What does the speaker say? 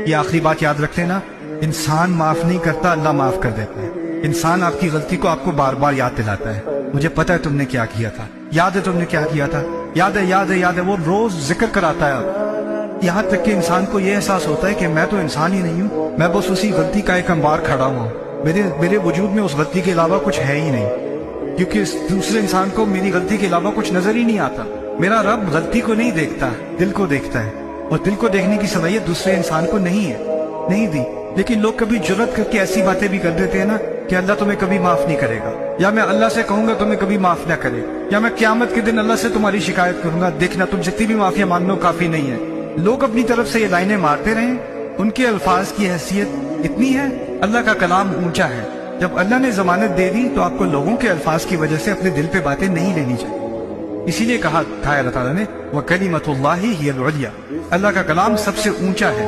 یہ آخری بات یاد رکھ لینا، انسان معاف نہیں کرتا، اللہ معاف کر دیتا ہے۔ انسان آپ کی غلطی کو آپ کو بار بار یاد دلاتا ہے، مجھے پتا ہے تم نے کیا کیا تھا، یاد ہے تم نے کیا کیا تھا، یاد ہے یاد ہے یاد ہے، وہ روز ذکر کراتا ہے آپ، یہاں تک کہ انسان کو یہ احساس ہوتا ہے کہ میں تو انسان ہی نہیں ہوں، میں بس اسی غلطی کا ایک انبار کھڑا ہوا ہوں، میرے وجود میں اس غلطی کے علاوہ کچھ ہے ہی نہیں، کیونکہ اس دوسرے انسان کو میری غلطی کے علاوہ کچھ نظر ہی نہیں آتا۔ میرا رب غلطی کو نہیں دیکھتا، دل کو دیکھتا ہے، اور دل کو دیکھنے کی صلاحیت دوسرے انسان کو نہیں دی۔ لیکن لوگ کبھی جرأت کر کے ایسی باتیں بھی کر دیتے ہیں نا کہ اللہ تمہیں کبھی معاف نہیں کرے گا، یا میں اللہ سے کہوں گا تمہیں کبھی معاف نہ کرے، یا میں قیامت کے دن اللہ سے تمہاری شکایت کروں گا، دیکھنا تم جتنی بھی معافیا مان لو کافی نہیں ہے۔ لوگ اپنی طرف سے یہ لائنیں مارتے رہیں، ان کے الفاظ کی حیثیت اتنی ہے، اللہ کا کلام اونچا ہے۔ جب اللہ نے ضمانت دے دی تو آپ کو لوگوں کے الفاظ کی وجہ سے اپنے دل پہ باتیں نہیں لینی چاہیے۔ اسی لیے کہا تھا اللہ تعالیٰ نے وَكَلِمَةُ اللَّهِ هِيَ الْعُلْيَا، اللہ کا کلام سب سے اونچا ہے۔